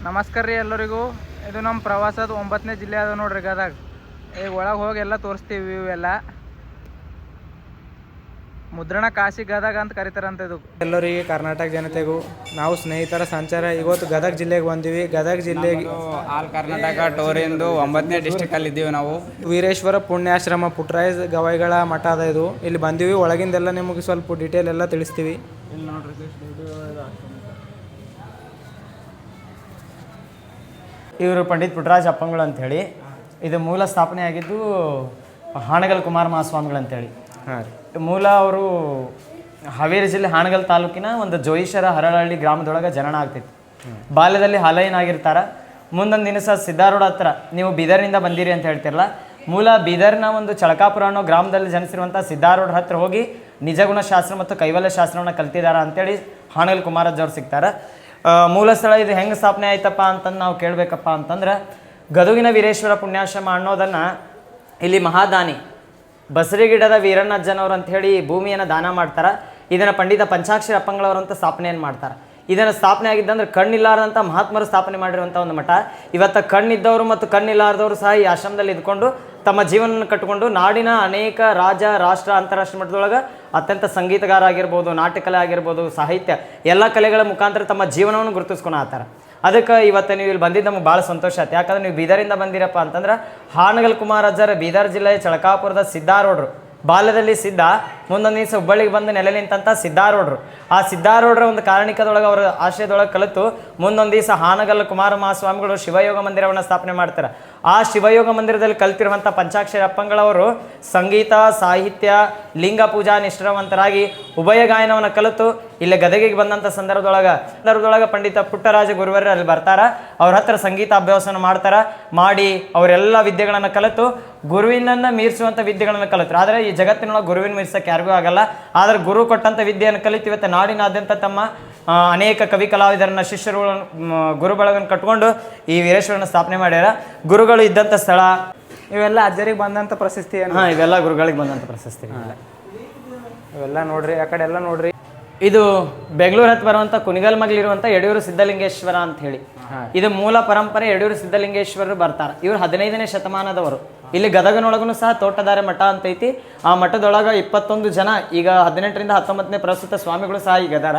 ನಮಸ್ಕಾರ ರೀ ಎಲ್ಲರಿಗೂ. ಇದು ನಮ್ಮ ಪ್ರವಾಸದ 9ನೇ ಜಿಲ್ಲೆ ಅದ ನೋಡ್ರಿ ಗದಗ. ಈಗ ಒಳಗೆ ಹೋಗಿ ಎಲ್ಲ ತೋರಿಸ್ತೀವಿ. ಇವೆಲ್ಲ ಮುದ್ರಣ ಕಾಶಿ ಗದಗ ಅಂತ ಕರಿತಾರಂತ. ಇದು ಎಲ್ಲರಿಗೆ ಕರ್ನಾಟಕ ಜನತೆಗೂ ನಾವು ಸ್ನೇಹಿತರ ಸಂಚಾರ ಇವತ್ತು ಗದಗ ಜಿಲ್ಲೆಗೆ ಬಂದೀವಿ. ಗದಗ ಜಿಲ್ಲೆಗೆ ಆಲ್ ಕರ್ನಾಟಕ ಟೂರಿಂದು 9ನೇ ಡಿಸ್ಟಿಕಲ್ಲಿ ಇದ್ದೀವಿ ನಾವು. ವೀರೇಶ್ವರ ಪುಣ್ಯಾಶ್ರಮ ಪುಟ್ಟರಾಯ ಗವಾಯಿಗಳ ಮಠ ಅದ ಇದು. ಇಲ್ಲಿ ಬಂದೀವಿ. ಒಳಗಿಂದೆಲ್ಲ ನಿಮಗೆ ಸ್ವಲ್ಪ ಡೀಟೇಲ್ ಎಲ್ಲ ತಿಳಿಸ್ತೀವಿ. ಇಲ್ಲಿ ನೋಡ್ರಿ, ಇವರು ಪಂಡಿತ್ ಪುಟ್ಟರಾಜ ಅಪ್ಪಂಗಳು ಅಂಥೇಳಿ. ಇದು ಮೂಲ ಸ್ಥಾಪನೆ ಆಗಿದ್ದು ಹಾನಗಲ್ ಕುಮಾರ ಮಹಾಸ್ವಾಮಿಗಳು ಅಂತೇಳಿ. ಹಾಂ ರೀ. ಮೂಲ ಅವರು ಹಾವೇರಿ ಜಿಲ್ಲೆ ಹಾನಗಲ್ ತಾಲೂಕಿನ ಒಂದು ಜೋಯಿಷರ ಹರಳಹಳ್ಳಿ ಗ್ರಾಮದೊಳಗೆ ಜನನ ಆಗ್ತಿತ್ತು. ಬಾಲ್ಯದಲ್ಲಿ ಹಲೈನಾಗಿರ್ತಾರೆ. ಮುಂದೊಂದು ದಿನಸ ಸಿದ್ದಾರೂಢ ಹತ್ರ ನೀವು ಬೀದರ್ನಿಂದ ಬಂದಿರಿ ಅಂತ ಹೇಳ್ತಿರಲ್ಲ, ಮೂಲ ಬೀದರ್ನ ಒಂದು ಚಳಕಾಪುರ ಅನ್ನೋ ಗ್ರಾಮದಲ್ಲಿ ಜನಿಸಿರುವಂಥ ಸಿದ್ದಾರೂಢ ಹತ್ರ ಹೋಗಿ ನಿಜಗುಣ ಶಾಸ್ತ್ರ ಮತ್ತು ಕೈವಲ್ಯ ಶಾಸ್ತ್ರವನ್ನು ಕಲ್ತಿದ್ದಾರೆ ಅಂತೇಳಿ ಹಾನಗಲ್ ಕುಮಾರಜ್ಜವ್ರು ಸಿಗ್ತಾರೆ. ಮೂಲ ಸ್ಥಳ ಇದು ಹೆಂಗೆ ಸ್ಥಾಪನೆ ಆಯ್ತಪ್ಪ ಅಂತಂದು ನಾವು ಕೇಳಬೇಕಪ್ಪ ಅಂತಂದ್ರೆ, ಗದುಗಿನ ವೀರೇಶ್ವರ ಪುಣ್ಯಾಶ್ರಮ ಅನ್ನೋದನ್ನು ಇಲ್ಲಿ ಮಹಾದಾನಿ ಬಸರಿಗಿಡದ ವೀರಣ್ಣಜ್ಜನವ್ರು ಅಂಥೇಳಿ ಭೂಮಿಯನ್ನು ದಾನ ಮಾಡ್ತಾರೆ. ಇದನ್ನು ಪಂಡಿತ ಪಂಚಾಕ್ಷರಿ ಅಪ್ಪಂಗಳವರಂತ ಸ್ಥಾಪನೆಯನ್ನು ಮಾಡ್ತಾರೆ. ಇದನ್ನು ಸ್ಥಾಪನೆ ಆಗಿದ್ದಂದ್ರೆ ಕಣ್ಣಿಲ್ಲಾರ್ದಂಥ ಮಹಾತ್ಮರು ಸ್ಥಾಪನೆ ಮಾಡಿರುವಂಥ ಒಂದು ಮಠ. ಇವತ್ತು ಕಣ್ಣಿದ್ದವರು ಮತ್ತು ಕಣ್ಣಿಲ್ಲಾರ್ದವರು ಸಹ ಈ ಆಶ್ರಮದಲ್ಲಿ ಇದ್ಕೊಂಡು ತಮ್ಮ ಜೀವನವನ್ನು ಕಟ್ಟಿಕೊಂಡು ನಾಡಿನ ಅನೇಕ ರಾಜ್ಯ ರಾಷ್ಟ್ರ ಅಂತಾರಾಷ್ಟ್ರೀಯ ಮಟ್ಟದೊಳಗೆ ಅತ್ಯಂತ ಸಂಗೀತಗಾರ ಆಗಿರ್ಬೋದು, ನಾಟ್ಯಕಲೆ ಆಗಿರ್ಬೋದು, ಸಾಹಿತ್ಯ ಎಲ್ಲ ಕಲೆಗಳ ಮುಖಾಂತರ ತಮ್ಮ ಜೀವನವನ್ನು ಗುರುತಿಸ್ಕೊಳತ್ತಾರ. ಅದಕ್ಕೆ ಇವತ್ತು ನೀವು ಇಲ್ಲಿ ಬಂದಿದ್ದು ನಮ್ಗೆ ಭಾಳ ಸಂತೋಷ ಆಯ್ತು. ಯಾಕಂದ್ರೆ ನೀವು ಬೀದರಿಂದ ಬಂದಿರಪ್ಪ ಅಂತಂದ್ರೆ, ಹಾನಗಲ್ ಕುಮಾರಜ್ಜರ ಬೀದರ್ ಜಿಲ್ಲೆಯ ಚಳಕಾಪುರದ ಸಿದ್ದಾರೂಢರು ಬಾಲ್ಯದಲ್ಲಿ ಸಿದ್ಧ, ಮುಂದೊಂದು ದಿವಸ ಹುಬ್ಬಳ್ಳಿಗೆ ಬಂದು ನೆಲೆ ನಿಂತಂಥ ಸಿದ್ದಾರೂಢರು. ಆ ಸಿದ್ದಾರೂಢರ ಒಂದು ಕಾರಣಿಕದೊಳಗೆ ಅವರ ಆಶ್ರಯದೊಳಗೆ ಕಲಿತು ಮುಂದೊಂದು ದಿವಸ ಹಾನಗಲ್ ಕುಮಾರ ಮಹಾಸ್ವಾಮಿಗಳು ಶಿವಯೋಗ ಮಂದಿರವನ್ನು ಸ್ಥಾಪನೆ ಮಾಡ್ತಾರೆ. ಆ ಶಿವಯೋಗ ಮಂದಿರದಲ್ಲಿ ಕಲಿತಿರುವಂಥ ಪಂಚಾಕ್ಷರಿ ಅಪ್ಪಂಗಳವರು ಸಂಗೀತ, ಸಾಹಿತ್ಯ, ಲಿಂಗ ಪೂಜಾ ನಿಷ್ಠಾವಂತರಾಗಿ ಉಭಯ ಗಾಯನವನ್ನು ಕಲಿತು ಇಲ್ಲಿ ಗದಗಿಗೆ ಬಂದಂಥ ಸಂದರ್ಭದೊಳಗೆ ಪಂಡಿತ ಪುಟ್ಟರಾಜ ಗುರುವರ ಅಲ್ಲಿ ಬರ್ತಾರೆ. ಅವ್ರ ಹತ್ರ ಸಂಗೀತ ಅಭ್ಯಾಸನ ಮಾಡಿ ಅವರೆಲ್ಲ ವಿದ್ಯೆಗಳನ್ನು ಕಲಿತು ಗುರುವಿನನ್ನು ಮೀರಿಸುವಂಥ ವಿದ್ಯೆಗಳನ್ನು ಕಲಿತರು. ಆದರೆ ಈ ಜಗತ್ತಿನೊಳಗೆ ಗುರುವಿನ ಮೀರ್ಸೋಕ್ಕೆ ಯಾರಿಗೂ ಆಗಲ್ಲ. ಆದರೆ ಗುರು ಕೊಟ್ಟಂಥ ವಿದ್ಯೆಯನ್ನು ಕಲಿತೀವತ್ತೆ ನಾಡಿನಾದ್ಯಂತ ತಮ್ಮ ಅನೇಕ ಕವಿ ಕಲಾವಿದರನ್ನ ಶಿಷ್ಯರುಗಳನ್ನು ಗುರು ಬಳಗನ್ನು ಕಟ್ಕೊಂಡು ಈ ವೀರೇಶ್ವರನ ಸ್ಥಾಪನೆ ಮಾಡ್ಯಾರ. ಗುರುಗಳು ಇದ್ದಂಥ ಸ್ಥಳ ಇವೆಲ್ಲ ಅಜ್ಜರಿಗೆ ಬಂದಂಥ ಪ್ರಶಸ್ತಿ. ಹಾಂ, ಇವೆಲ್ಲ ಗುರುಗಳಿಗೆ ಬಂದಂಥ ಪ್ರಶಸ್ತಿ. ಇವೆಲ್ಲ ನೋಡ್ರಿ, ಆ ಕಡೆ ಎಲ್ಲ ನೋಡ್ರಿ. ಇದು ಬೆಂಗಳೂರು ಹತ್ತು ಬರುವಂಥ ಕುಣಿಗಲ್ಮಗ್ಲಿರುವಂಥ ಯಡಿಯೂರು ಸಿದ್ಧಲಿಂಗೇಶ್ವರ ಅಂತ ಹೇಳಿ. ಇದು ಮೂಲ ಪರಂಪರೆ. ಯಡಿಯೂರು ಸಿದ್ಧಲಿಂಗೇಶ್ವರರು ಬರ್ತಾರೆ. ಇವರು 15ನೇ ಶತಮಾನದವರು. ಇಲ್ಲಿ ಗದಗನೊಳಗೂ ಸಹ ತೋಟದಾರೆ ಮಠ ಅಂತ ಐತಿ. ಆ ಮಠದೊಳಗೆ 21 ಜನ, ಈಗ 18ರಿಂದ 19ನೇ ಪ್ರಸ್ತುತ ಸ್ವಾಮಿಗಳು ಸಹ ಈಗ ಅದಾರ.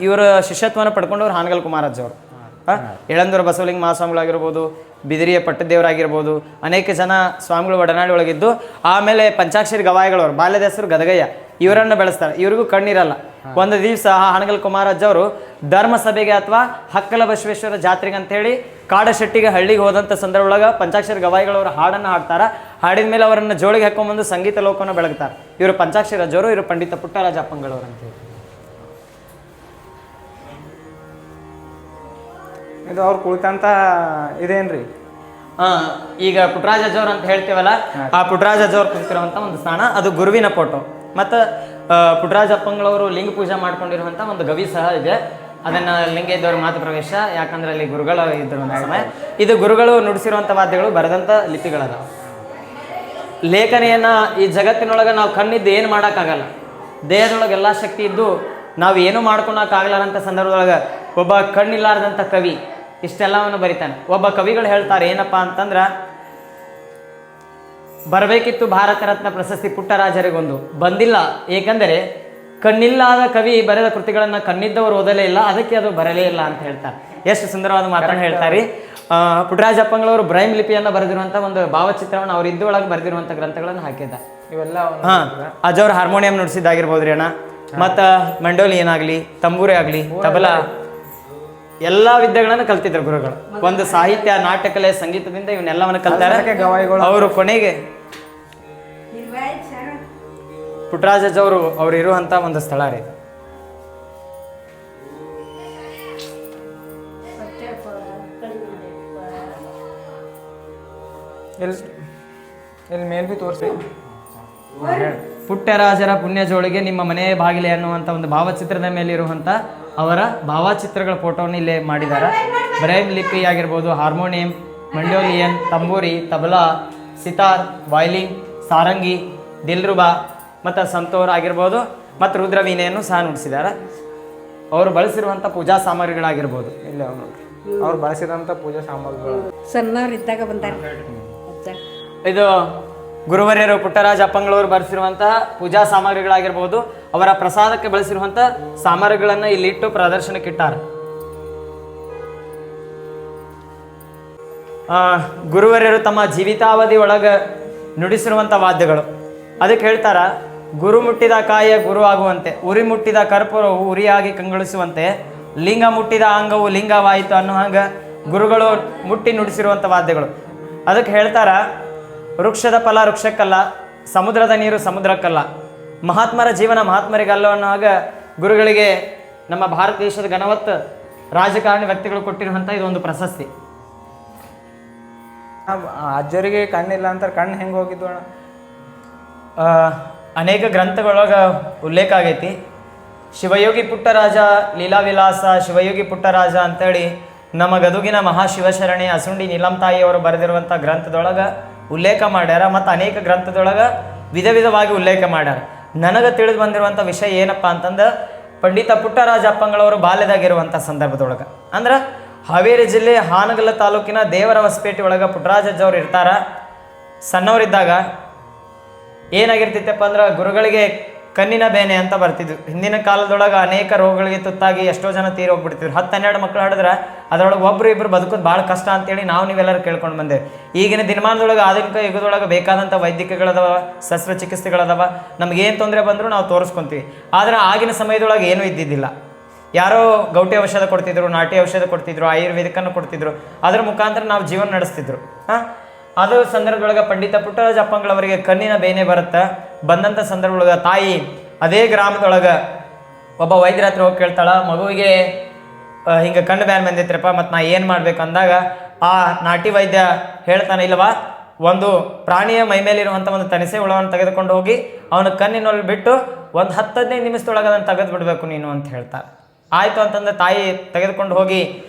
ಇವರ ಶಿಷ್ಯತ್ವವನ್ನು ಪಡ್ಕೊಂಡವ್ರು ಹಾನಗಲ್ ಕುಮಾರಜ್ಜವರು. ಯಳಂದೂರು ಬಸವಲಿಂಗ ಮಹಾಸ್ವಾಮಿಗಳಾಗಿರ್ಬೋದು, ಬಿದಿರಿಯ ಪಟ್ಟದೇವರಾಗಿರ್ಬೋದು, ಅನೇಕ ಜನ ಸ್ವಾಮಿಗಳು ಒಡನಾಡಿ ಒಳಗಿದ್ದು. ಆಮೇಲೆ ಪಂಚಾಕ್ಷರಿ ಗವಾಯಿಗಳವರು ಬಾಲ್ಯದ ಹೆಸರು ಗದಗಯ್ಯ, ಇವರನ್ನು ಬೆಳೆಸ್ತಾರೆ. ಇವರಿಗೂ ಕಣ್ಣಿರಲ್ಲ. ಒಂದು ದಿವಸ ಹಾನಗಲ್ ಕುಮಾರಜ್ಜವರು ಧರ್ಮಸಭೆಗೆ ಅಥವಾ ಹಕ್ಕಲ ಬಸವೇಶ್ವರ ಜಾತ್ರೆಗೆ ಅಂತೇಳಿ ಕಾಡಶೆಟ್ಟಿಗೆ ಹಳ್ಳಿಗೆ ಹೋದಂಥ ಸಂದರ್ಭದೊಳಗೆ ಪಂಚಾಕ್ಷರಿ ಗವಾಯಿಗಳವರು ಹಾಡನ್ನು ಹಾಡ್ತಾರೆ. ಹಾಡಿದ ಮೇಲೆ ಅವರನ್ನು ಜೋಳಿಗೆ ಹಾಕೊಂಡ್ಬಂದು ಸಂಗೀತ ಲೋಕವನ್ನು ಬೆಳಗ್ತಾರೆ. ಇವರು ಪಂಚಾಕ್ಷರಿ ಅಜ್ಜವರು, ಇವರು ಪಂಡಿತ ಪುಟ್ಟರಾಜ ಅಪ್ಪಂಗಳವರು ಅಂತೇಳಿ. ಇದು ಅವ್ರು ಕುಳಿತಂತ ಇದೇನ್ರಿ? ಈಗ ಪುಟ್ಟರಾಜ ಅಜ್ಜವ್ರು ಅಂತ ಹೇಳ್ತೇವಲ್ಲ, ಆ ಪುಟ್ಟರಾಜ ಅಜ್ಜವ್ರು ಕುಳಿತಿರುವಂಥ ಒಂದು ಸ್ಥಾನ. ಅದು ಗುರುವಿನ ಫೋಟೋ. ಮತ್ತು ಪುಟ್ಟರಾಜ ಅಪ್ಪಂಗಳವರು ಲಿಂಗ ಪೂಜೆ ಮಾಡ್ಕೊಂಡಿರುವಂಥ ಒಂದು ಗವಿ ಸಹ ಇದೆ. ಅದನ್ನು ಲಿಂಗ ಇದ್ದವ್ರ ಮಾತು ಪ್ರವೇಶ, ಯಾಕಂದ್ರೆ ಅಲ್ಲಿ ಗುರುಗಳು ಇದ್ದಿರುವಂಥ ಸಮಯ. ಇದು ಗುರುಗಳು ನುಡಿಸಿರುವಂಥ ವಾದ್ಯಗಳು, ಬರೆದಂಥ ಲಿಪಿಗಳದ ಲೇಖನಿಯನ್ನು ಈ ಜಗತ್ತಿನೊಳಗೆ ನಾವು ಕಣ್ಣಿದ್ದು ಏನು ಮಾಡೋಕ್ಕಾಗಲ್ಲ. ದೇಹದೊಳಗೆ ಎಲ್ಲ ಶಕ್ತಿ ಇದ್ದು ನಾವು ಏನು ಮಾಡ್ಕೊಳಕ್ಕಾಗಲಾರಂಥ ಸಂದರ್ಭದೊಳಗೆ ಒಬ್ಬ ಕಣ್ಣಿಲ್ಲಾರ್ದಂಥ ಕವಿ ಇಷ್ಟೆಲ್ಲವನ್ನು ಬರಿತಾನೆ. ಒಬ್ಬ ಕವಿಗಳು ಹೇಳ್ತಾರೆ ಏನಪ್ಪ ಅಂತಂದ್ರೆ, ಬರಬೇಕಿತ್ತು ಭಾರತ ರತ್ನ ಪ್ರಶಸ್ತಿ ಪುಟ್ಟರಾಜರಿಗೊಂದು, ಬಂದಿಲ್ಲ. ಏಕೆಂದರೆ ಕಣ್ಣಿಲ್ಲಾದ ಕವಿ ಬರೆದ ಕೃತಿಗಳನ್ನು ಕಣ್ಣಿದ್ದವರು ಓದಲೇ ಇಲ್ಲ, ಅದಕ್ಕೆ ಅದು ಬರಲೇ ಇಲ್ಲ ಅಂತ ಹೇಳ್ತಾರೆ. ಎಷ್ಟು ಸುಂದರವಾದ ಮಾತನ್ನು ಹೇಳ್ತಾರೆ. ಪುಟ್ಟರಾಜ ಅಪ್ಪಂಗಳವರು ಬ್ರೈಮ್ ಲಿಪಿಯನ್ನು ಬರೆದಿರುವಂಥ ಒಂದು ಭಾವಚಿತ್ರವನ್ನು ಅವ್ರು ಇದ್ದೊಳಗೆ ಬರೆದಿರುವಂಥ ಗ್ರಂಥಗಳನ್ನು ಹಾಕಿದ್ದಾರೆ. ಇವೆಲ್ಲ ಅಜ್ಜವ್ರು ಹಾರ್ಮೋನಿಯಂ ನುಡಿಸಿದ್ದಾಗಿರ್ಬೋದ್ರಿ ಅಣ್ಣ. ಮತ್ತು ಮಂಡೋಲಿ ಏನಾಗಲಿ, ತಂಬೂರಿ ಆಗಲಿ, ತಬಲಾ ಎಲ್ಲ ವಿದ್ಯೆಗಳನ್ನು ಕಲ್ತಿದ್ರು ಗುರುಗಳು. ಒಂದು ಸಾಹಿತ್ಯ, ನಾಟ್ಯಕಲೆ, ಸಂಗೀತದಿಂದ ಇವನ್ನೆಲ್ಲವನ್ನು ಕಲ್ತಾರೆ ಅವರು. ಕೊನೆಗೆ ಪುಟ್ಟರಾಜ ಅಜ್ಜವರು ಅವ್ರು ಇರುವಂಥ ಒಂದು ಸ್ಥಳ ರೀ. ಇಲ್ಲಿ ಮೇಲ್ ಬಿ ತೋರಿಸಿ. ಪುಟ್ಟರಾಜರ ಪುಣ್ಯ ಜೋಳಿಗೆ ನಿಮ್ಮ ಮನೆಯ ಬಾಗಿಲೆ ಅನ್ನುವಂಥ ಒಂದು ಭಾವಚಿತ್ರದ ಮೇಲಿರುವಂಥ ಅವರ ಭಾವಚಿತ್ರಗಳ ಫೋಟೋವನ್ನು ಇಲ್ಲೇ ಮಾಡಿದ್ದಾರೆ. ಬ್ರೈಮ್ ಲಿಪಿ ಆಗಿರ್ಬೋದು, ಹಾರ್ಮೋನಿಯಂ, ಮಂಡೋಲಿಯನ್, ತಂಬೂರಿ, ತಬಲಾ, ಸಿತಾರ್, ವೈಲಿನ್, ಸಾರಂಗಿ, ದಿಲ್ರುಬಾ ಮತ್ತು ಸಂತೋರ್ ಆಗಿರ್ಬೋದು, ಮತ್ತು ರುದ್ರವೀಣೆಯನ್ನು ಸಹ ನುಡಿಸಿದ್ದಾರೆ. ಅವರು ಬಳಸಿರುವಂಥ ಪೂಜಾ ಸಾಮಗ್ರಿಗಳಾಗಿರ್ಬೋದು. ಇಲ್ಲ ನೋಡಿ. ಅವ್ರು ಬಳಸಿದಂಥ ಪೂಜಾ ಸಾಮಗ್ರಿಗಳು. ಸಣ್ಣವ್ರಿದ್ದಾಗ ಬಂದಾರ ಅಜ್ಜ. ಇದು ಗುರುವರ್ಯರು ಪುಟ್ಟರಾಜ ಅಪ್ಪಂಗಳವರು ಬರೆಸಿರುವಂತಹ ಪೂಜಾ ಸಾಮಗ್ರಿಗಳಾಗಿರ್ಬೋದು, ಅವರ ಪ್ರಸಾದಕ್ಕೆ ಬಳಸಿರುವಂತಹ ಸಾಮಗ್ರಿಗಳನ್ನು ಇಲ್ಲಿಟ್ಟು ಪ್ರದರ್ಶನಕ್ಕಿಟ್ಟಾರೆ. ಗುರುವರ್ಯರು ತಮ್ಮ ಜೀವಿತಾವಧಿ ಒಳಗೆ ನುಡಿಸಿರುವಂಥ ವಾದ್ಯಗಳು ಅದಕ್ಕೆ ಹೇಳ್ತಾರ, ಗುರು ಮುಟ್ಟಿದ ಕಾಯ ಗುರು ಆಗುವಂತೆ, ಉರಿ ಮುಟ್ಟಿದ ಕರ್ಪೂರವು ಉರಿಯಾಗಿ ಕಂಗೊಳಿಸುವಂತೆ, ಲಿಂಗ ಮುಟ್ಟಿದ ಅಂಗವು ಲಿಂಗವಾಯಿತು ಅನ್ನೋ ಹಂಗೆ ಗುರುಗಳು ಮುಟ್ಟಿ ನುಡಿಸಿರುವಂಥ ವಾದ್ಯಗಳು. ಅದಕ್ಕೆ ಹೇಳ್ತಾರ, ವೃಕ್ಷದ ಫಲ ವೃಕ್ಷಕ್ಕಲ್ಲ, ಸಮುದ್ರದ ನೀರು ಸಮುದ್ರಕ್ಕಲ್ಲ, ಮಹಾತ್ಮರ ಜೀವನ ಮಹಾತ್ಮರಿಗಲ್ಲ ಅನ್ನೋ ಹಾಗೆ ಗುರುಗಳಿಗೆ ನಮ್ಮ ಭಾರತ ದೇಶದ ಗಣವತ್ ರಾಜಕಾರಣಿ ವ್ಯಕ್ತಿಗಳು ಕೊಟ್ಟಿರುವಂಥ ಇದೊಂದು ಪ್ರಶಸ್ತಿ. ಅಜ್ಜರಿಗೆ ಕಣ್ಣಿಲ್ಲ ಅಂತಾರೆ, ಕಣ್ಣು ಹೆಂಗೆ ಹೋಗಿದ್ವು ಅಣ್ಣ? ಅನೇಕ ಗ್ರಂಥಗಳೊಳಗೆ ಉಲ್ಲೇಖ ಆಗೈತಿ. ಶಿವಯೋಗಿ ಪುಟ್ಟರಾಜ ಲೀಲಾವಿಲಾಸ, ಶಿವಯೋಗಿ ಪುಟ್ಟರಾಜ ಅಂತೇಳಿ ನಮ್ಮ ಗದುಗಿನ ಮಹಾಶಿವಶರಣಿ ಅಸುಂಡಿ ನೀಲಂತಾಯಿಯವರು ಬರೆದಿರುವಂಥ ಗ್ರಂಥದೊಳಗೆ ಉಲ್ಲೇಖ ಮಾಡ್ಯಾರ. ಮತ್ತು ಅನೇಕ ಗ್ರಂಥದೊಳಗೆ ವಿಧ ವಿಧವಾಗಿ ಉಲ್ಲೇಖ ಮಾಡ್ಯಾರ. ನನಗೆ ತಿಳಿದು ಬಂದಿರುವಂಥ ವಿಷಯ ಏನಪ್ಪ ಅಂತಂದ್ರೆ, ಪಂಡಿತ ಪುಟ್ಟರಾಜ ಅಪ್ಪಂಗಳವರು ಬಾಲ್ಯದಾಗಿರುವಂಥ ಸಂದರ್ಭದೊಳಗೆ, ಅಂದ್ರೆ ಹಾವೇರಿ ಜಿಲ್ಲೆ ಹಾನಗಲ್ಲ ತಾಲೂಕಿನ ದೇವರ ಹೊಸಪೇಟೆ ಒಳಗೆ ಪುಟ್ಟರಾಜಜ್ಜವ್ರು ಇರ್ತಾರ. ಸಣ್ಣವರಿದ್ದಾಗ ಏನಾಗಿರ್ತಿತ್ತಪ್ಪ ಅಂದ್ರೆ, ಗುರುಗಳಿಗೆ ಕಣ್ಣಿನ ಬೇನೆ ಅಂತ ಬರ್ತಿದ್ವು. ಹಿಂದಿನ ಕಾಲದೊಳಗೆ ಅನೇಕ ರೋಗಗಳಿಗೆ ತುತ್ತಾಗಿ ಎಷ್ಟೋ ಜನ ತೀರಿ ಹೋಗ್ಬಿಡ್ತಿದ್ರು. 10-12 ಮಕ್ಕಳು ಹಾಡಿದ್ರೆ ಅದರೊಳಗೆ ಒಬ್ರು ಇಬ್ಬರು ಬದುಕೋದು ಭಾಳ ಕಷ್ಟ ಅಂತೇಳಿ ನೀವೆಲ್ಲರೂ ಕೇಳ್ಕೊಂಡು ಬಂದೇವೆ. ಈಗಿನ ದಿನಮಾನದೊಳಗೆ ಆಧುನಿಕ ಯುಗದೊಳಗೆ ಬೇಕಾದಂಥ ವೈದ್ಯಕಗಳದಾವ, ಶಸ್ತ್ರಚಿಕಿತ್ಸೆಗಳದಾವ, ನಮಗೇನು ತೊಂದರೆ ಬಂದರೂ ನಾವು ತೋರಿಸ್ಕೊತೀವಿ. ಆದರೆ ಆಗಿನ ಸಮಯದೊಳಗೆ ಏನೂ ಇದ್ದಿದ್ದಿಲ್ಲ. ಯಾರೋ ಗೌಟಿ ಔಷಧ ಕೊಡ್ತಿದ್ರು, ನಾಟಿ ಔಷಧ ಕೊಡ್ತಿದ್ರು, ಆಯುರ್ವೇದಿಕನ್ನು ಕೊಡ್ತಿದ್ರು. ಅದರ ಮುಖಾಂತರ ನಾವು ಜೀವನ ನಡೆಸ್ತಿದ್ರು. ಅದು ಸಂದರ್ಭದೊಳಗೆ ಪಂಡಿತ ಪುಟ್ಟರಾಜ ಅಪ್ಪಂಗಳವರಿಗೆ ಕಣ್ಣಿನ ಬೇನೆ ಬರುತ್ತೆ. ಬಂದಂಥ ಸಂದರ್ಭದೊಳಗೆ ತಾಯಿ ಅದೇ ಗ್ರಾಮದೊಳಗೆ ಒಬ್ಬ ವೈದ್ಯರ ಹತ್ರ ಹೋಗಿ ಕೇಳ್ತಾಳ, ಮಗುವಿಗೆ ಹಿಂಗೆ ಕಣ್ಣು ಬ್ಯಾನ್ ಬಂದಿತ್ರಪ್ಪ, ಮತ್ತು ನಾ ಏನು ಮಾಡ್ಬೇಕು ಅಂದಾಗ ಆ ನಾಟಿ ವೈದ್ಯ ಹೇಳ್ತಾನೆ, ಇಲ್ಲವಾ ಒಂದು ಪ್ರಾಣಿಯ ಮೈಮೇಲಿರುವಂಥ ಒಂದು ತನಿಸೆ ಹುಳವನ್ನು ತೆಗೆದುಕೊಂಡು ಹೋಗಿ ಅವನ ಕಣ್ಣಿನಲ್ಲಿ ಬಿಟ್ಟು ಒಂದು 10-15 ನಿಮಿಷದೊಳಗೆ ಅದನ್ನು ತೆಗೆದು ಬಿಡಬೇಕು ನೀನು ಅಂತ ಹೇಳ್ತಾರೆ. ಆಯಿತು ಅಂತಂದ್ರೆ ತಾಯಿ ತೆಗೆದುಕೊಂಡು ಹೋಗಿ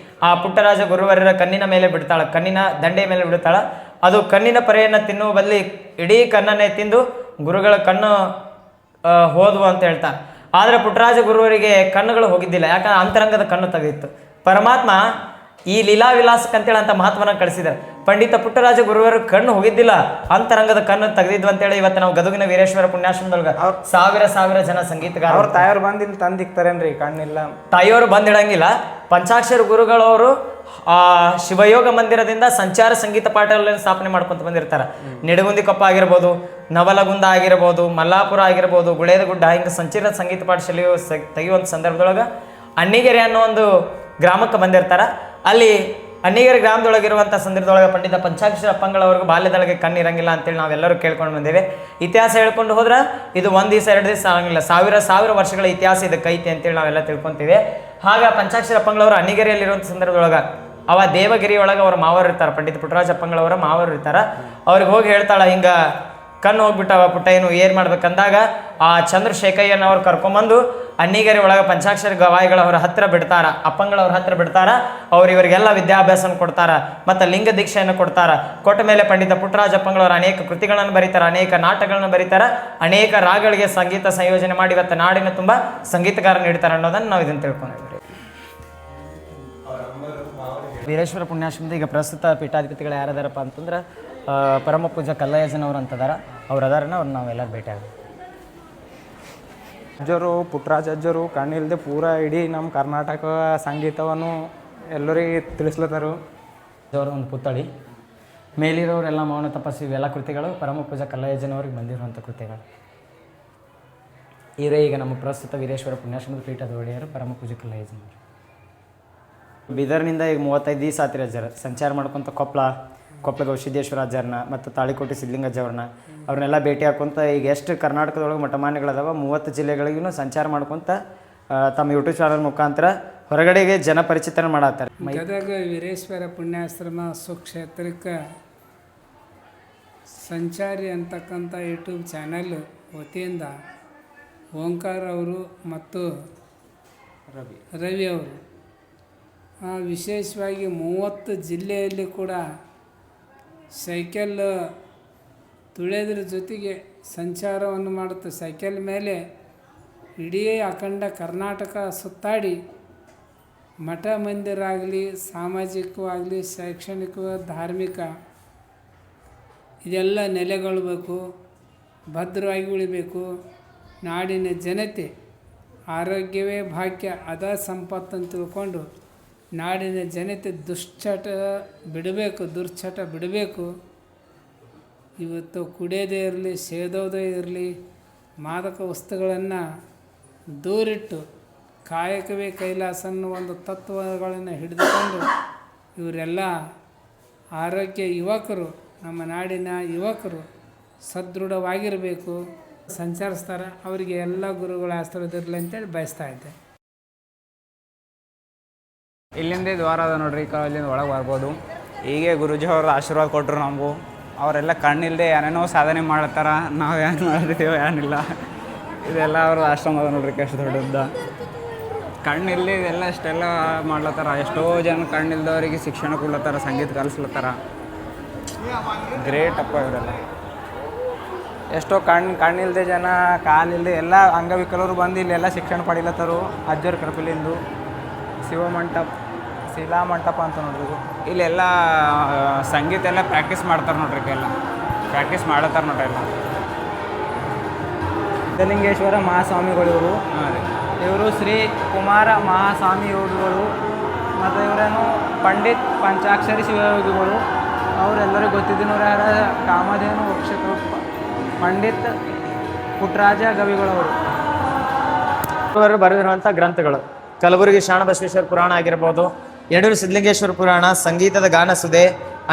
ಆ ಪುಟ್ಟರಾಜ ಗುರುವರ್ಯರ ಕಣ್ಣಿನ ಮೇಲೆ ಬಿಡ್ತಾಳೆ, ಕಣ್ಣಿನ ದಂಡೆಯ ಮೇಲೆ ಬಿಡ್ತಾಳೆ. ಅದು ಕಣ್ಣಿನ ಪರೆಯನ್ನು ತಿನ್ನುವ ಬದಲಿ ಇಡೀ ಕಣ್ಣನ್ನೇ ತಿಂದು ಗುರುಗಳ ಕಣ್ಣು ಹೋದ್ವು ಅಂತ ಹೇಳ್ತಾರೆ. ಆದರೆ ಪುಟ್ಟರಾಜ ಗುರುವರಿಗೆ ಕಣ್ಣುಗಳು ಹೋಗಿದ್ದಿಲ್ಲ, ಯಾಕಂದ್ರೆ ಅಂತರಂಗದ ಕಣ್ಣು ತೆಗೆದಿತ್ತು. ಪರಮಾತ್ಮ ಈ ಲೀಲಾವಿಲಾಸಕ್ಕಂತೇಳಿ ಅಂತ ಮಹಾತ್ಮನ ಕಳಿಸಿದ್ದಾರೆ. ಪಂಡಿತ ಪುಟ್ಟರಾಜ ಗುರುವರು ಕಣ್ಣು ಹೋಗಿದ್ದಿಲ್ಲ, ಅಂತರಂಗದ ಕಣ್ಣು ತೆಗೆದಿದ್ವು ಅಂತೇಳಿ ಇವತ್ತು ನಾವು ಗದುಗಿನ ವೀರೇಶ್ವರ ಪುಣ್ಯಾಶ್ರಮದೊಳಗೆ ಸಾವಿರ ಜನ ಸಂಗೀತಗಾರ ಅವ್ರ ತಾಯಿಯವ್ರು ಬಂದು ಇಲ್ಲಿ ತಂದಿಕ್ತಾರೇನ್ರಿ ಕಣ್ಣಿಲ್ಲ? ತಾಯಿಯವರು ಬಂದಿಡಂಗಿಲ್ಲ. ಪಂಚಾಕ್ಷರ ಗುರುಗಳವರು ಶಿವಯೋಗ ಮಂದಿರದಿಂದ ಸಂಚಾರ ಸಂಗೀತ ಪಾಠಗಳನ್ನು ಸ್ಥಾಪನೆ ಮಾಡ್ಕೊಂತ ಬಂದಿರ್ತಾರೆ. ನಿಡಗುಂದಿ ಕೊಪ್ಪ ಆಗಿರ್ಬೋದು, ನವಲಗುಂದ ಆಗಿರ್ಬೋದು, ಮಲ್ಲಾಪುರ ಆಗಿರ್ಬೋದು, ಗುಳೇದಗುಡ್ಡ, ಹಿಂಗೆ ಸಂಚಾರ ಸಂಗೀತ ಪಾಠ ಶಾಲೆಯು ತೆಗೆಯುವಂಥ ಸಂದರ್ಭದೊಳಗೆ ಅಣ್ಣಿಗೆರೆ ಅನ್ನೋ ಒಂದು ಗ್ರಾಮಕ್ಕೆ ಬಂದಿರ್ತಾರೆ. ಅಲ್ಲಿ ಅಣ್ಣಿಗೆರೆ ಗ್ರಾಮದೊಳಗಿರುವಂಥ ಸಂದರ್ಭದೊಳಗೆ ಪಂಡಿತ ಪಂಚಾಕ್ಷರ ಅಪ್ಪಂಗಳವ್ರಿಗೆ ಬಾಲ್ಯದೊಳಗೆ ಕಣ್ಣಿರಂಗಿಲ್ಲ ಅಂತೇಳಿ ನಾವೆಲ್ಲರೂ ಕೇಳ್ಕೊಂಡು ಬಂದೇವೆ. ಇತಿಹಾಸ ಹೇಳ್ಕೊಂಡು ಹೋದ್ರೆ ಇದು 1 ದಿವಸ 2 ದಿವಸ ಆಗಂಗಿಲ್ಲ, ಸಾವಿರ ವರ್ಷಗಳ ಇತಿಹಾಸ ಇದಕ್ಕೆ ಐತಿ ಅಂತೇಳಿ ನಾವೆಲ್ಲ ತಿಳ್ಕೊತೀವಿ. ಆಗ ಪಂಚಾಕ್ಷರ ಅಪ್ಪಂಗಳವರು ಅಣ್ಣಿಗೆರೆಯಲ್ಲಿರುವಂಥ ಸಂದರ್ಭದೊಳಗೆ ಅವ ದೇವಗಿರಿ ಒಳಗೆ ಅವ್ರ ಮಾವರು ಇರ್ತಾರೆ, ಪಂಡಿತ ಪುಟ್ಟರಾಜ ಅಪ್ಪಂಗಳವರ ಮಾವರು ಇರ್ತಾರೆ. ಅವ್ರಿಗೆ ಹೋಗಿ ಹೇಳ್ತಾಳ, ಹಿಂಗೆ ಕಣ್ಣು ಹೋಗ್ಬಿಟ್ಟವ ಪುಟ್ಟ, ಏನು ಮಾಡ್ಬೇಕಂದಾಗ ಆ ಚಂದ್ರಶೇಖಯ್ಯನವ್ರು ಕರ್ಕೊಂಬಂದು ಅಣ್ಣಿಗೆರೆ ಒಳಗೆ ಪಂಚಾಕ್ಷರ ಗವಾಯಿಗಳವ್ರ ಹತ್ರ ಬಿಡ್ತಾರ, ಅಪ್ಪಂಗಳವ್ರ ಹತ್ರ ಬಿಡ್ತಾರ. ಅವ್ರು ಇವರಿಗೆಲ್ಲ ವಿದ್ಯಾಭ್ಯಾಸನ ಕೊಡ್ತಾರ, ಮತ್ತು ಲಿಂಗ ದೀಕ್ಷೆಯನ್ನು ಕೊಡ್ತಾರ. ಕೊಟ್ಟ ಮೇಲೆ ಪಂಡಿತ ಪುಟ್ಟರಾಜ ಅಪ್ಪಂಗಳವರು ಅನೇಕ ಕೃತಿಗಳನ್ನು ಬರೀತಾರೆ, ಅನೇಕ ನಾಟಕಗಳನ್ನು ಬರೀತಾರೆ, ಅನೇಕ ರಾಗಗಳಿಗೆ ಸಂಗೀತ ಸಂಯೋಜನೆ ಮಾಡಿ ಇವತ್ತು ನಾಡಿನ ತುಂಬ ಸಂಗೀತಗಾರ ನೀಡ್ತಾರೆ ಅನ್ನೋದನ್ನು ನಾವು ಇದನ್ನು ತಿಳ್ಕೊಂಡಿದ್ದೀವಿ. ವೀರೇಶ್ವರ ಪುಣ್ಯಾಶ್ರಮದ ಈಗ ಪ್ರಸ್ತುತ ಪೀಠಾಧಿಪತಿಗಳು ಯಾರದಾರಪ್ಪ ಅಂತಂದ್ರೆ ಪರಮ ಪೂಜಾ ಕಲ್ಲಯ್ಯಜನವ್ರು ಅಂತದಾರ, ಅವ್ರು ಅದಾರನ್ನ ಅವ್ರು ನಾವೆಲ್ಲರೂ ಭೇಟಿ ಆಗ. ಅಜ್ಜರು ಪುಟ್ಟರಾಜ ಅಜ್ಜರು ಕಣ್ಣಿಲ್ಲದೆ ಪೂರಾ ಇಡೀ ನಮ್ಮ ಕರ್ನಾಟಕ ಸಂಗೀತವನ್ನು ಎಲ್ಲರಿಗೆ ತಿಳಿಸ್ಲತ್ತಾರು. ಅವ್ರ ಒಂದು ಪುತ್ಥಳಿ ಮೇಲಿರೋರೆಲ್ಲ ಮೌನ ತಪಸ್ವಿ ಇವೆಲ್ಲ ಕೃತಿಗಳು ಪರಮ ಪೂಜಾ ಕಲ್ಲಯ್ಯಜನವ್ರಿಗೆ ಬಂದಿರುವಂಥ ಕೃತಿಗಳು. ಇವರೇ ಈಗ ನಮ್ಮ ಪ್ರಸ್ತುತ ವೀರೇಶ್ವರ ಪುಣ್ಯಾಶ್ರಮದ ಪೀಠದ ಒಡೆಯರು ಪರಮ ಪೂಜಾ ಕಲ್ಲಯ್ಯಜನವರು. ಬೀದರ್ನಿಂದ ಈಗ 35 ದಿವಸ ಆತಿರ ಅಜ್ಜರ ಸಂಚಾರ ಮಾಡ್ಕೊತ ಕೊಪ್ಪಳ ಗವಿಸಿದ್ದೇಶ್ವರ ಅಜ್ಜರನ್ನ ಮತ್ತು ತಾಳಿಕೋಟೆ ಸಿದ್ಧಲಿಂಗಜ್ಜವ್ರನ್ನ ಅವ್ರನ್ನೆಲ್ಲ ಭೇಟಿ ಹಾಕ್ಕೊಂತ ಈಗ ಎಷ್ಟು ಕರ್ನಾಟಕದೊಳಗೆ ಮಠಮಾನ್ಯಗಳದಾವ 30 ಜಿಲ್ಲೆಗಳಿಗೂ ಸಂಚಾರ ಮಾಡ್ಕೊತ ತಮ್ಮ ಯೂಟ್ಯೂಬ್ ಚಾನಲ್ ಮುಖಾಂತರ ಹೊರಗಡೆಗೆ ಜನಪರಿಚಿತನ ಮಾಡತ್ತಾರೆ. ಗದಗ ವೀರೇಶ್ವರ ಪುಣ್ಯಾಶ್ರಮ ಸುಕ್ಷೇತ್ರಕ್ಕೆ ಸಂಚಾರಿ ಅಂತಕ್ಕಂಥ ಯೂಟ್ಯೂಬ್ ಚಾನಲ್ ವತಿಯಿಂದ ಓಂಕಾರ ಅವರು ಮತ್ತು ರವಿ ಅವರು ವಿಶೇಷವಾಗಿ 30 ಜಿಲ್ಲೆಯಲ್ಲಿ ಕೂಡ ಸೈಕಲ್ ತುಳಿಯೋದ್ರ ಜೊತೆಗೆ ಸಂಚಾರವನ್ನು ಮಾಡುತ್ತೆ. ಸೈಕಲ್ ಮೇಲೆ ಇಡೀ ಅಖಂಡ ಕರ್ನಾಟಕ ಸುತ್ತಾಡಿ ಮಠ ಮಂದಿರ ಆಗಲಿ, ಸಾಮಾಜಿಕವಾಗಲಿ, ಶೈಕ್ಷಣಿಕ, ಧಾರ್ಮಿಕ ಇದೆಲ್ಲ ನೆಲೆಗೊಳ್ಳಬೇಕು, ಭದ್ರವಾಗಿ ಉಳಿಬೇಕು. ನಾಡಿನ ಜನತೆ ಆರೋಗ್ಯವೇ ಭಾಗ್ಯ, ಅದ ಸಂಪತ್ತನ್ನು ತಿಳ್ಕೊಂಡು ನಾಡಿನ ಜನತೆ ದುರ್ಚಟ ಬಿಡಬೇಕು. ಇವತ್ತು ಕುಡಿಯೋದೇ ಇರಲಿ, ಸೇದೋದೇ ಇರಲಿ, ಮಾದಕ ವಸ್ತುಗಳನ್ನು ದೂರಿಟ್ಟು ಕಾಯಕವೇ ಕೈಲಾಸ ಅನ್ನೋ ಒಂದು ತತ್ವಗಳನ್ನು ಹಿಡಿದುಕೊಂಡು ಇವರೆಲ್ಲ ಆರೋಗ್ಯ ಯುವಕರು, ನಮ್ಮ ನಾಡಿನ ಯುವಕರು ಸದೃಢವಾಗಿರಬೇಕು, ಸಂಚರಿಸ್ತಾರೆ. ಅವರಿಗೆ ಎಲ್ಲ ಗುರುಗಳ ಆಶೀರ್ವಾದ ಅಂತೇಳಿ ಬಯಸ್ತಾ ಇದ್ದೆ. ಇಲ್ಲಿಂದೇ ದ್ವಾರ ಅದ ನೋಡ್ರಿ, ಇಲ್ಲಿಂದ ಒಳಗೆ ಬರ್ಬೋದು. ಹೀಗೆ ಗುರುಜಿ ಅವ್ರ ಆಶೀರ್ವಾದ ಕೊಟ್ಟರು ನಮಗೂ. ಅವರೆಲ್ಲ ಕಣ್ಣಿಲ್ಲದೆ ಏನೇನೋ ಸಾಧನೆ ಮಾಡತ್ತಾರ, ನಾವು ಏನು ಮಾಡಿರ್ತೀವೋ ಏನಿಲ್ಲ. ಇದೆಲ್ಲ ಅವ್ರ ಆಶ್ರಮ ಅದ ನೋಡ್ರಿ, ಎಷ್ಟು ದೊಡ್ಡದ. ಕಣ್ಣಿಲ್ಲದೆ ಇದೆಲ್ಲ ಇಷ್ಟೆಲ್ಲ ಮಾಡ್ಲತ್ತಾರ. ಎಷ್ಟೋ ಜನ ಕಣ್ಣಿಲ್ದವರಿಗೆ ಶಿಕ್ಷಣ ಕೊಡ್ಲತ್ತಾರ, ಸಂಗೀತ ಕಲಿಸ್ಲತ್ತಾರ. ಗ್ರೇಟ್ ಅಪ್ಪ ಇವರೆಲ್ಲ. ಎಷ್ಟೋ ಕಣ್ಣಿಲ್ಲದೆ ಜನ, ಕಾಲಿಲ್ಲದೆ ಎಲ್ಲ ಅಂಗವಿಕಲರು ಬಂದು ಇಲ್ಲೆಲ್ಲ ಶಿಕ್ಷಣ ಪಡಿಲತ್ತಾರು. ಅಜ್ಜರ ಕೃಪೆಲಿಂದು ಶಿಲಾ ಮಂಟಪ ಅಂತ ನೋಡ್ರಿ. ಇಲ್ಲೆಲ್ಲ ಸಂಗೀತ ಎಲ್ಲ ಪ್ರಾಕ್ಟೀಸ್ ಮಾಡ್ತಾರೆ ನೋಡ್ರಿ, ಎಲ್ಲ ಪ್ರಾಕ್ಟೀಸ್ ಮಾಡತ್ತಾರ ನೋಡ್ರಿ ಎಲ್ಲ. ಸಿದ್ಧಲಿಂಗೇಶ್ವರ ಮಹಾಸ್ವಾಮಿಗಳು ಇವರು. ಹಾಂ ರೀ. ಇವರು ಶ್ರೀ ಕುಮಾರ ಮಹಾಸ್ವಾಮಿಗಳು ಮತ್ತು ಇವರೇನು ಪಂಡಿತ್ ಪಂಚಾಕ್ಷರಿ ಶಿವಯೋಗಿಗಳು. ಅವರೆಲ್ಲರಿಗೂ ಗೊತ್ತಿದ್ದೀನವ್ರು ಯಾರ ಕಾಮಧೇನು ವೃಕ್ಷಕ ಪಂಡಿತ್ ಪುಟ್ಟರಾಜ ಗವಿಗಳವರು. ಇವರು ಬರೆದಿರುವಂಥ ಗ್ರಂಥಗಳು ಕಲಬುರಗಿ ಶರಣಬಸವೇಶ್ವರ ಪುರಾಣ ಆಗಿರ್ಬೋದು, ಯಡೂರು ಸಿದ್ಧಲಿಂಗೇಶ್ವರ ಪುರಾಣ, ಸಂಗೀತದ ಗಾನಸುದೆ,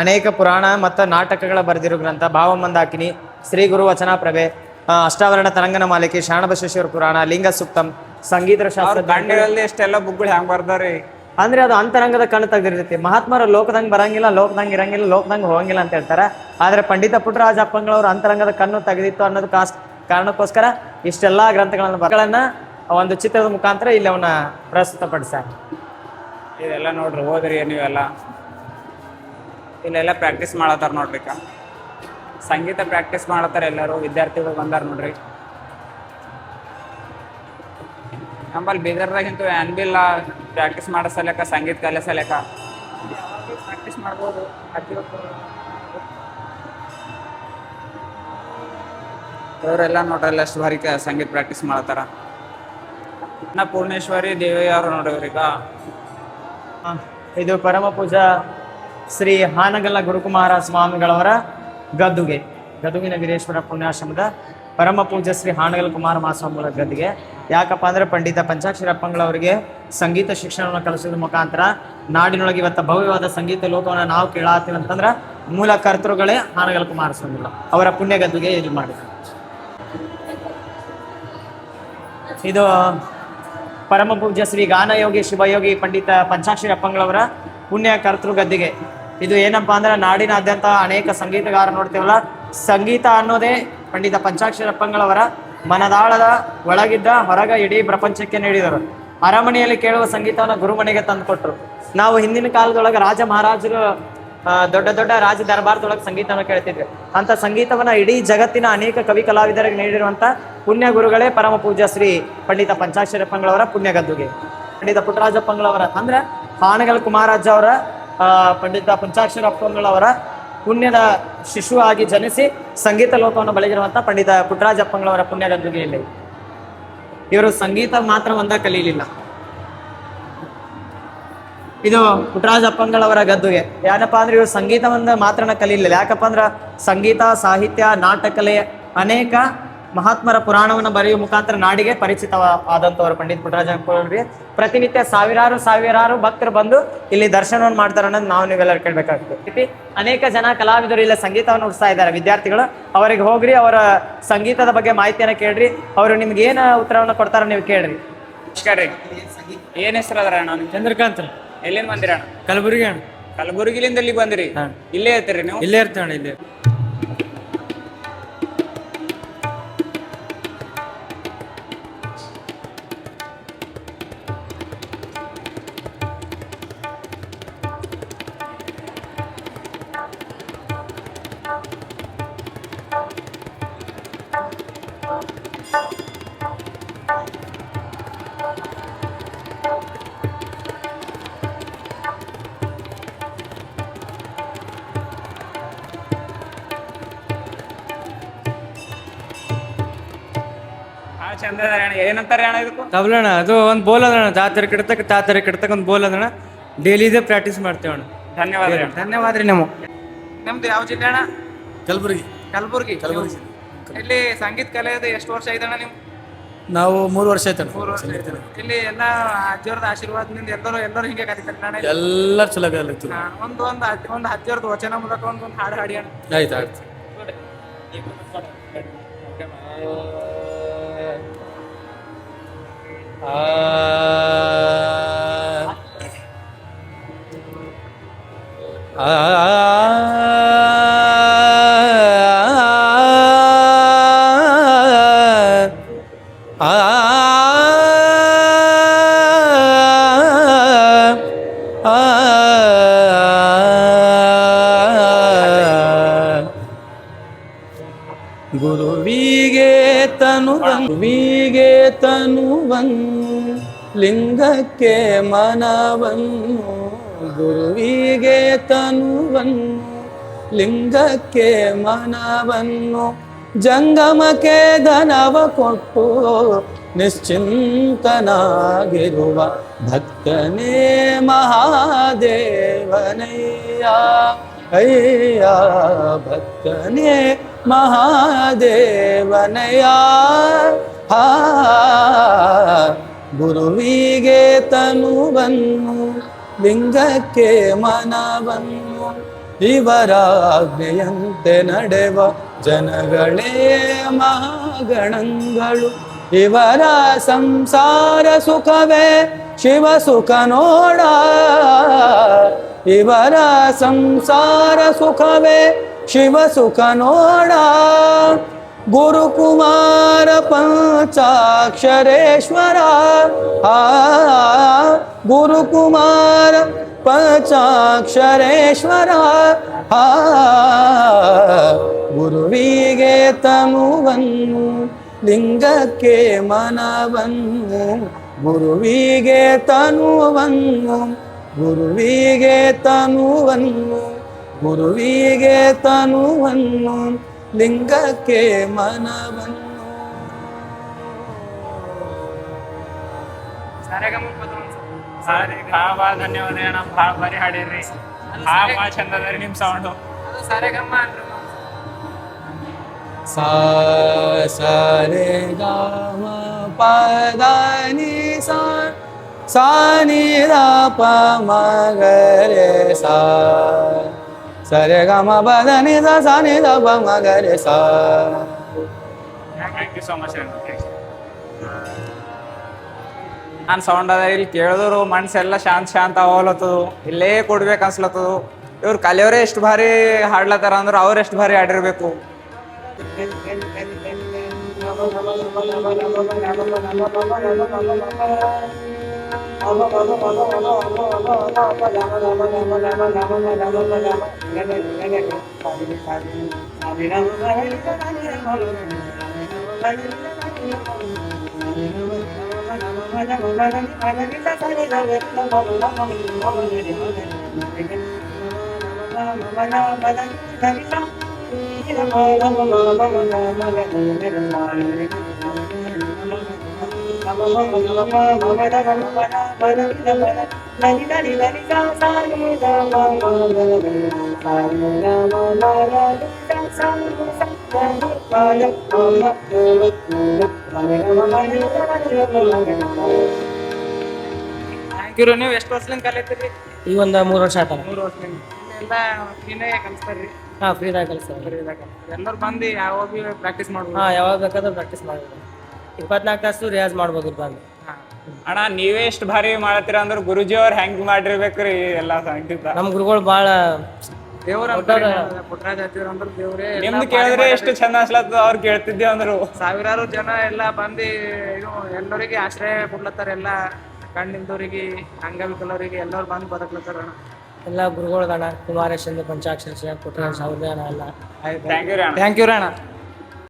ಅನೇಕ ಪುರಾಣ ಮತ್ತು ನಾಟಕಗಳ ಬರೆದಿರೋ ಗ್ರಂಥ, ಭಾವಮಂದಾಕಿನಿ, ಶ್ರೀ ಗುರು ವಚನಪ್ರಭೆ, ಅಷ್ಟಾವರಣ ತರಂಗನ ಮಾಲಿಕೆ, ಶರಣಬಸವೇಶ್ವರ ಪುರಾಣ, ಲಿಂಗ ಸೂಕ್ತಂ, ಸಂಗೀತ ಶಾಸ್ತ್ರ. ಕಣ್ಣಿರಲ್ಲಿ ಎಷ್ಟೆಲ್ಲ ಬುಕ್ಗಳು ಹೆಂಗೆ ಬರ್ದಾರಿ ಅಂದ್ರೆ ಅದು ಅಂತರಂಗದ ಕಣ್ಣು ತೆಗೆದಿರ್ತೈತಿ. ಮಹಾತ್ಮರು ಲೋಕದಂಗೆ ಬರಂಗಿಲ್ಲ, ಲೋಕದಂಗೆ ಇರಂಗಿಲ್ಲ, ಲೋಕದಂಗೆ ಹೋಗಂಗಿಲ್ಲ ಅಂತ ಹೇಳ್ತಾರೆ. ಆದರೆ ಪಂಡಿತ ಪುಟ್ಟರಾಜ ಅಪ್ಪಂಗಳವರು ಅಂತರಂಗದ ಕಣ್ಣು ತೆಗೆದಿತ್ತು ಅನ್ನೋದು ಕಾರಣಕ್ಕೋಸ್ಕರ ಇಷ್ಟೆಲ್ಲ ಗ್ರಂಥಗಳನ್ನ ಒಂದು ಚಿತ್ರದ ಮುಖಾಂತರ ಇಲ್ಲಿ ಅವನ್ನ ಪ್ರಸ್ತುತಪಡಿಸ್ಯಾರ. ಇದೆಲ್ಲ ನೋಡ್ರಿ, ಹೋದ್ರಿ ನೀವೆಲ್ಲ ಇಲ್ಲೆಲ್ಲ ಪ್ರಾಕ್ಟೀಸ್ ಮಾಡತ್ತಾರ ನೋಡ್ರಿ. ಸಂಗೀತ ಪ್ರಾಕ್ಟೀಸ್ ಮಾಡತ್ತಾರ ಎಲ್ಲರೂ, ವಿದ್ಯಾರ್ಥಿಗಳು ಬಂದಾರ ನೋಡ್ರಿ. ನಮ್ಮಲ್ಲಿ ಬೀದರ್ದಾಗಿಂತೂ ಏನ್ ಬಿ ಇಲ್ಲ ಪ್ರಾಕ್ಟೀಸ್ ಮಾಡಿಸಲೇಕ, ಸಂಗೀತ ಕಲಿಸಲೇಕ ಪ್ರಾಕ್ಟೀಸ್ ಮಾಡ್ಬೋದು. ಇವರೆಲ್ಲ ನೋಡ್ರಲ್ಲ ಎಷ್ಟು ಭಾರಿ ಸಂಗೀತ ಪ್ರಾಕ್ಟೀಸ್ ಮಾಡತ್ತಾರ. ಪೂರ್ಣೇಶ್ವರಿ ದೇವಿ ಅವರು ನೋಡ್ರಿವ್ರೀಗ. ಇದು ಪರಮ ಪೂಜಾ ಶ್ರೀ ಹಾನಗಲ್ಲ ಗುರುಕುಮಾರ ಸ್ವಾಮಿಗಳವರ ಗದುಗಿನ ವೀರೇಶ್ವರ ಪುಣ್ಯಾಶ್ರಮದ ಪರಮ ಪೂಜ್ಯ ಶ್ರೀ ಹಾನಗಲ್ ಕುಮಾರ ಮಹಾಸ್ವಾಮಿಗಳ ಗದ್ದಿಗೆ. ಯಾಕಪ್ಪ ಅಂದ್ರೆ ಪಂಡಿತ ಪಂಚಾಕ್ಷರಪ್ಪಂಗಳವರಿಗೆ ಸಂಗೀತ ಶಿಕ್ಷಣವನ್ನು ಕಲಿಸೋದ್ರ ಮುಖಾಂತರ ನಾಡಿನೊಳಗೆ ಇವತ್ತು ಭವ್ಯವಾದ ಸಂಗೀತ ಲೋಕವನ್ನು ನಾವು ಕೇಳಾತೀವಿ ಅಂತಂದ್ರೆ ಮೂಲ ಕರ್ತೃಗಳೇ ಹಾನಗಲ್ ಕುಮಾರಸ್ವಾಮಿಗಳು. ಅವರ ಪುಣ್ಯ ಗದ್ದಿಗೆ ಇದು ಮಾಡಿದ್ರು. ಇದು ಪರಮ ಪೂಜ್ಯ ಶ್ರೀ ಗಾನಯೋಗಿ ಶಿವಯೋಗಿ ಪಂಡಿತ ಪಂಚಾಕ್ಷರಪ್ಪಂಗಳವರ ಪುಣ್ಯ ಕರ್ತೃ ಗದ್ದಿಗೆ. ಇದು ಏನಪ್ಪಾ ಅಂದ್ರೆ ನಾಡಿನಾದ್ಯಂತ ಅನೇಕ ಸಂಗೀತಗಾರ ನೋಡ್ತೀವಲ್ಲ, ಸಂಗೀತ ಅನ್ನೋದೇ ಪಂಡಿತ ಪಂಚಾಕ್ಷರಪ್ಪಂಗಳವರ ಮನದಾಳದ ಒಳಗಿದ್ದ ಹೊರಗ ಇಡೀ ಪ್ರಪಂಚಕ್ಕೆ ನೀಡಿದರು. ಅರಮನೆಯಲ್ಲಿ ಕೇಳುವ ಸಂಗೀತವನ್ನು ಗುರುಮನೆಗೆ ತಂದು ಕೊಟ್ಟರು. ನಾವು ಹಿಂದಿನ ಕಾಲದೊಳಗೆ ರಾಜ ಮಹಾರಾಜರು ದೊಡ್ಡ ದೊಡ್ಡ ರಾಜ ದರ್ಬಾರದೊಳಗೆ ಸಂಗೀತವನ್ನು ಕೇಳ್ತಿದ್ವಿ. ಅಂತ ಸಂಗೀತವನ್ನ ಇಡೀ ಜಗತ್ತಿನ ಅನೇಕ ಕವಿ ಕಲಾವಿದರಿಗೆ ನೀಡಿರುವಂತ ಪುಣ್ಯ ಗುರುಗಳೇ ಪರಮ ಪೂಜ್ಯ ಶ್ರೀ ಪಂಡಿತ ಪಂಚಾಕ್ಷರಪ್ಪಂಗಳವರ ಪುಣ್ಯ ಗದ್ದುಗೆ. ಪಂಡಿತ ಪುಟ್ಟರಾಜಪ್ಪಂಗಳವರ ಅಂದ್ರೆ ಹಾನಗಲ್ ಕುಮಾರಜ್ಜ ಅವರ ಪಂಡಿತ ಪಂಚಾಕ್ಷರಪ್ಪಂಗಳವರ ಪುಣ್ಯದ ಶಿಶು ಆಗಿ ಜನಿಸಿ ಸಂಗೀತ ಲೋಕವನ್ನು ಬೆಳಗಿರುವಂತ ಪಂಡಿತ ಪುಟ್ಟರಾಜಪ್ಪಂಗಳವರ ಪುಣ್ಯ ಗದ್ದುಗೆಯಲ್ಲಿ ಇವರು ಸಂಗೀತ ಮಾತ್ರ ಒಂದ ಕಲೀಲಿಲ್ಲ. ಇದು ಪುಟ್ಟರಾಜಪ್ಪಂಗಳವರ ಗದ್ದುಗೆ. ಏನಪ್ಪಾ ಅಂದ್ರೆ ಇವರು ಸಂಗೀತವನ್ನ ಮಾತ್ರನ ಕಲೀಲಿಲ್ಲ. ಯಾಕಪ್ಪ ಅಂದ್ರ ಸಂಗೀತ, ಸಾಹಿತ್ಯ, ನಾಟಕಲೆ ಅನೇಕ ಮಹಾತ್ಮರ ಪುರಾಣವನ್ನು ಬರೆಯುವ ಮುಖಾಂತರ ನಾಡಿಗೆ ಪರಿಚಿತವಾದಂಥವ್ರು ಪಂಡಿತ್ ಪುಟ್ಟರಾಜಪ್ಪನವರಿಗೆ. ಪ್ರತಿನಿತ್ಯ ಸಾವಿರಾರು ಭಕ್ತರು ಬಂದು ಇಲ್ಲಿ ದರ್ಶನವನ್ನು ಮಾಡ್ತಾರೆ ಅನ್ನೋದು ನಾವು ನೀವೆಲ್ಲರೂ ಕೇಳಬೇಕಾಗ್ತದೆ. ಅನೇಕ ಜನ ಕಲಾವಿದರು ಇಲ್ಲ ಸಂಗೀತವನ್ನು ಉಡಿಸ್ತಾ ಇದ್ದಾರೆ, ವಿದ್ಯಾರ್ಥಿಗಳು. ಅವರಿಗೆ ಹೋಗ್ರಿ, ಅವರ ಸಂಗೀತದ ಬಗ್ಗೆ ಮಾಹಿತಿಯನ್ನು ಕೇಳ್ರಿ, ಅವರು ನಿಮ್ಗೆ ಏನು ಉತ್ತರವನ್ನು ಕೊಡ್ತಾರ ನೀವು ಕೇಳ್ರಿ. ನಮಸ್ಕಾರ ರೀ. ಏನ್ ಹೆಸರು ಅದ್ರ ಅಣ್ಣ? ಚಂದ್ರಕಾಂತ್. ಎಲ್ಲಿಂದ ಬಂದಿರ ಅಣ್ಣ? ಕಲಬುರಗಿ ಅಣ್ಣ. ಕಲಬುರಗಿಲಿಂದ ಇಲ್ಲಿ ಬಂದಿರಿ? ಇಲ್ಲೇ ಇರ್ತೀರಿ ನೀವು? ಇಲ್ಲೇ ಇರ್ತೀವಿ ಅಣ್ಣ, ಇಲ್ಲೇ. ಚಂದ ಅದ ಅಣ್ಣ. ಏನಂತಾರೆ ಅಣ್ಣ ಇದಕ್ಕೂ? ತಬಲಣ್ಣ ಅದು ಒಂದು ಬೋಲ್ ಅದಣ್ಣ, ತಾತರ ಕೆಡ್ತಕ್ಕ ಒಂದು ಬೋಲ್ ಅದಣ್ಣ. ಡೈಲಿ ಇದೇ ಪ್ರಾಕ್ಟೀಸ್ ಮಾಡ್ತೇವಣ್ಣ. ಧನ್ಯವಾದ ಅಣ್ಣ. ಧನ್ಯವಾದ ರೀ ನೀವು. ನಿಮ್ದು ಯಾವ ಜಿಲ್ಲೆ ಅಣ್ಣ? ಕಲಬುರಗಿ. ಕಲಬುರ್ಗಿ. ಇಲ್ಲಿ ಸಂಗೀತ ಕಲಿಯೋದು ಎಷ್ಟು ವರ್ಷ ಆಯ್ತಣ್ಣ ನೀವು? ನಾವು 3 ವರ್ಷ ಆಯ್ತು. 3 ವರ್ಷ ಆಯ್ತು. ಇಲ್ಲಿ ಎಲ್ಲ ಅಜ್ಜಿಯವ್ರದ ಆಶೀರ್ವಾದದಿಂದ ಎಲ್ಲರೂ ಹಿಂಗೆ ಕಲಿತಾರೆ ಅಣ್ಣ. ಎಲ್ಲರೂ ಚಲೋ ಕಲಿತು. ಒಂದು ಅಜ್ಜಿಯವ್ರದ್ದು ವಚನ ಮೂಲಕ ಒಂದು ಹಾಡು ಹಾಡಿ ಅಣ್ಣ. ಆಯ್ತು ಆಯ್ತು. ಗುರುವಿಗೆ ತನುವನ್ನು ಲಿಂಗಕ್ಕೆ ಮನವನ್ನು, ಗುರುವಿಗೆ ತನುವನ್ನು ಲಿಂಗಕ್ಕೆ ಮನವನ್ನು, ಜಂಗಮಕ್ಕೆ ಧನವ ಕೊಟ್ಟು ನಿಶ್ಚಿಂತನಾಗಿರುವ ಭಕ್ತನೇ ಮಹಾದೇವನಯ್ಯ. ಅಯ್ಯ ಭಕ್ತನೇ ಮಹಾದೇವನಯ್ಯ. ಗುರುವಿಗೆ ತನುವನ್ನು ಲಿಂಗಕ್ಕೆ ಮನವನ್ನು, ಇವರಾಜ್ಞೆಯಂತೆ ನಡೆವ ಜನಗಳೇ ಮಹಾಗಣಗಳು. ಇವರ ಸಂಸಾರ ಸುಖವೇ ಶಿವ ಸುಖ ನೋಡ, ಇವರ ಸಂಸಾರ ಸುಖವೇ ಶಿವ ಸುಖ ನೋಡ. ಗುರುಕುಮಾರ ಪಂಚಾಕ್ಷರೇಶ್ವರ, ಗುರುಕುಮಾರ ಪಂಚಾಕ್ಷರೇಶ್ವರ. ಗುರುವಿಗೆ ತನುವನ್ನು ಲಿಂಗಕ್ಕೆ ಮನವನ್ನು, ಗುರುವಿಗೆ ತನುವನ್ನು, ಗುರುವಿಗೆ ತನುವನ್ನು, ಗುರುವಿಗೆ ತನುವನ್ನು ಲಿಂಗಕ್ಕೆ ಮನವನ್ನು. ಸಾರಿ ಭಾಳ ಧನ್ಯವಾದ ಅಣ್ಣ. ಭಾಳ ಬರಿ ಹಾಡಿರಿ. ಭಾಳ ಚಂದ ಅದ ನಿಮ್ಮ ಸೌಂಡು. ಸಾರೆಗಮ್ಮ ಅಂದ್ರೆ ಸಾ ಸರೆ ಗ ಮ ಪ ದ ನಿ ಸಾ, ಸಾ ನಿ ದ ಪ ಮ ಗ ರೆ ಸಾ, ಸರೆ ಗ ಮ ಪ ದ ನಿ ದ ಸಾ ನಿ ದ ಪ ಮ ಗ ರೆ ಸಾ. ಥ್ಯಾಂಕ್ ಯು ಸೋ ಮಚ್ ಅಣ್ಣ. ನಾನು ಸೌಂಡ್ ಅದ ಇಲ್ಲಿ ಕೇಳಿದ್ರು ಮನ್ಸೆಲ್ಲ ಶಾಂತ ಹೋಗ್ಲತ್ತದು. ಇಲ್ಲೇ ಕೊಡ್ಬೇಕು ಅನ್ಸ್ಲತ್ತದು. ಇವ್ರು ಕಲಿಯೋರೇ ಎಷ್ಟು ಭಾರಿ ಹಾಡ್ಲತ್ತಾರ ಅಂದ್ರೆ ಅವ್ರು ಎಷ್ಟು ಭಾರಿ ಹಾಡಿರ್ಬೇಕು. ನೀವು ಎಷ್ಟು ವರ್ಷದಿಂದ ಕಲಿತೀರಿ? ಈಗ ಒಂದು 3 ವರ್ಷ ಆಯ್ತಲ್ಲ. 3 ವರ್ಷದಿಂದ ಎಲ್ಲ ನೀನೇ ಕಲಿಸ್ತಾರ್ರಿ? ಹಾಂ, ಫ್ರೀದಾಗ ಕಲಿಸ್ತಾರೆ. ಎಲ್ಲರೂ ಬಂದು ಯಾವಾಗ ಪ್ರಾಕ್ಟೀಸ್ ಮಾಡ್ಬೋದು? ಹಾಂ, ಯಾವಾಗ ಬೇಕಾದ್ರೂ ಪ್ರಾಕ್ಟೀಸ್ ಮಾಡ್ಬೋದು. 24 ತಾಸು ರಿಯಾಜ್ ಮಾಡ್ಬೋದು ಇಲ್ಲಿ ಬಂದು. ಅಣ್ಣ ನೀವೇ ಎಷ್ಟು ಭಾರಿ ಮಾಡತ್ತೀರ ಅಂದ್ರೆ ಗುರುಜಿ ಅವ್ರು ಹೆಂಗ್ ಮಾಡಿರ್ಬೇಕ್ರಿ ಎಲ್ಲ ಸಂಗೀತ. ನಮ್ಮ ಗುರುಗಳು ಭಾಳ ದೇವ್ರ ಪುಟ್ಟರಾಜ ಹತ್ತಿರ ಅಂದ್ರೆ ದೇವ್ರೇ. ನಿಮ್ದು ಕೇಳಿದ್ರೆ ಎಷ್ಟು ಚಂದ ಅನ್ಸ್ಲತ್ತದ. ಅವ್ರು ಕೇಳ್ತಿದ್ದೆ ಅಂದ್ರು ಸಾವಿರಾರು ಜನ ಎಲ್ಲ ಬಂದು ಇದು ಎಲ್ಲರಿಗೆ ಆಶ್ರಯ ಕೊಡ್ಲತ್ತಾರ. ಎಲ್ಲ ಕಣ್ಣಿಲ್ದವ್ರಿಗೆ, ಅಂಗವಿಕಲರಿಗೆ ಎಲ್ಲರೂ ಬಂದು ಬದುಕ್ಲತ್ತಾರ ಅಣ್ಣ. ಎಲ್ಲ ಗುರುಗಳು ಅಣ್ಣ. ಕುಮಾರೇಶ್ ಪಂಚಾಕ್ಷರ ಪುಟ್ಟರಾಜ್ ಅವ್ರದೇ ಅಣ್ಣ ಎಲ್ಲ. ಥ್ಯಾಂಕ್ ಯು ರೀ ಅಣ್ಣ. ಥ್ಯಾಂಕ್ ಯು ರೀ ಅಣ್ಣ.